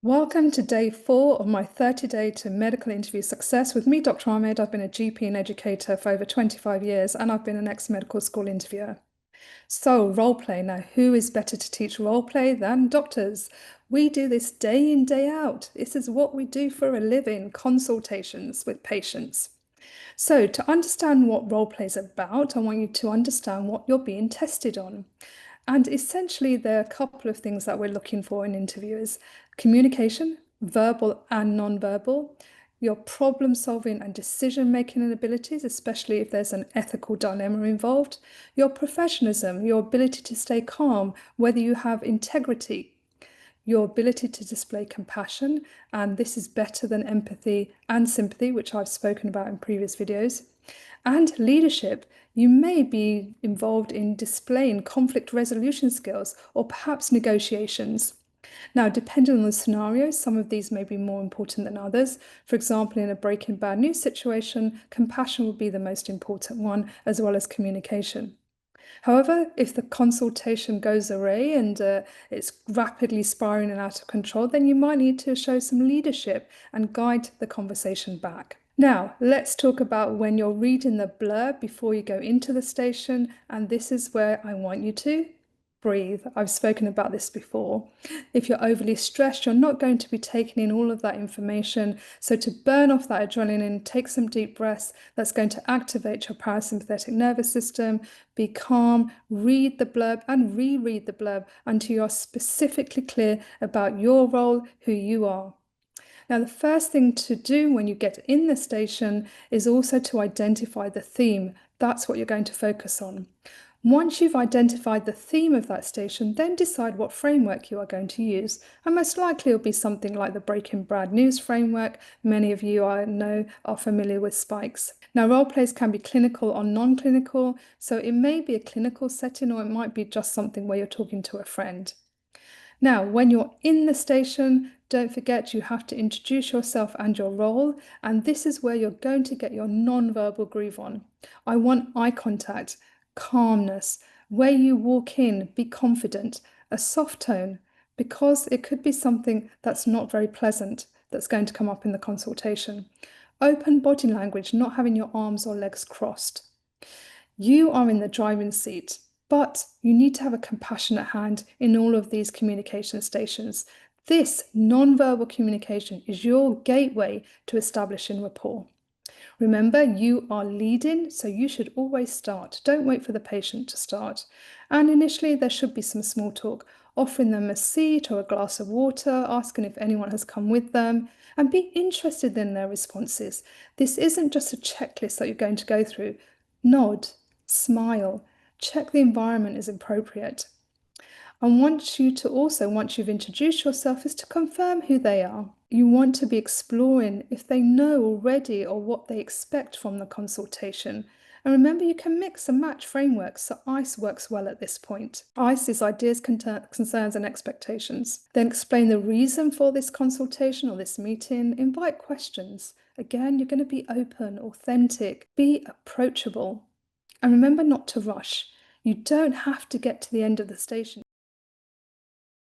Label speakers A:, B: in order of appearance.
A: Welcome to day 4 of my 30-day to medical interview success with me, Dr. Ahmed. I've been a GP and educator for over 25 years, and I've been an ex-medical school interviewer. So, role play. Now, who is better to teach role play than doctors? We do this day in, day out. This is what we do for a living, consultations with patients. So, to understand what role play is about, I want you to understand what you're being tested on. And essentially, there are a couple of things that we're looking for in interviewers: communication, verbal and non-verbal, your problem solving and decision making abilities, especially if there's an ethical dilemma involved, your professionalism, your ability to stay calm, whether you have integrity, your ability to display compassion, and this is better than empathy and sympathy, which I've spoken about in previous videos, and leadership. You may be involved in displaying conflict resolution skills or perhaps negotiations. Now, depending on the scenario, some of these may be more important than others. For example, in a breaking bad news situation, compassion will be the most important one, as well as communication. However, if the consultation goes awry and it's rapidly spiraling and out of control, then you might need to show some leadership and guide the conversation back. Now, let's talk about when you're reading the blurb before you go into the station, and this is where I want you to breathe. I've spoken about this before. If you're overly stressed, you're not going to be taking in all of that information. So to burn off that adrenaline, take some deep breaths. That's going to activate your parasympathetic nervous system. Be calm, read the blurb and reread the blurb until you're specifically clear about your role, who you are. Now, the first thing to do when you get in the station is also to identify the theme. That's what you're going to focus on. Once you've identified the theme of that station, then decide what framework you are going to use. And most likely it'll be something like the Breaking Bad News framework. Many of you I know are familiar with Spikes. Now, role plays can be clinical or non-clinical, so it may be a clinical setting or it might be just something where you're talking to a friend. Now, when you're in the station, don't forget you have to introduce yourself and your role, and this is where you're going to get your non-verbal groove on. I want eye contact, calmness, where you walk in, be confident, a soft tone, because it could be something that's not very pleasant that's going to come up in the consultation. Open body language, not having your arms or legs crossed. You are in the driving seat, but you need to have a compassionate hand in all of these communication stations. This non-verbal communication is your gateway to establishing rapport. Remember, you are leading, so you should always start. Don't wait for the patient to start. And initially, there should be some small talk, offering them a seat or a glass of water, asking if anyone has come with them, and be interested in their responses. This isn't just a checklist that you're going to go through. Nod, smile, check the environment is appropriate. And want you to also, once you've introduced yourself, is to confirm who they are. You want to be exploring if they know already or what they expect from the consultation. And remember, you can mix and match frameworks, so ICE works well at this point. ICE is ideas, concerns, and expectations. Then explain the reason for this consultation or this meeting. Invite questions. Again, you're going to be open, authentic, be approachable. And remember not to rush. You don't have to get to the end of the station.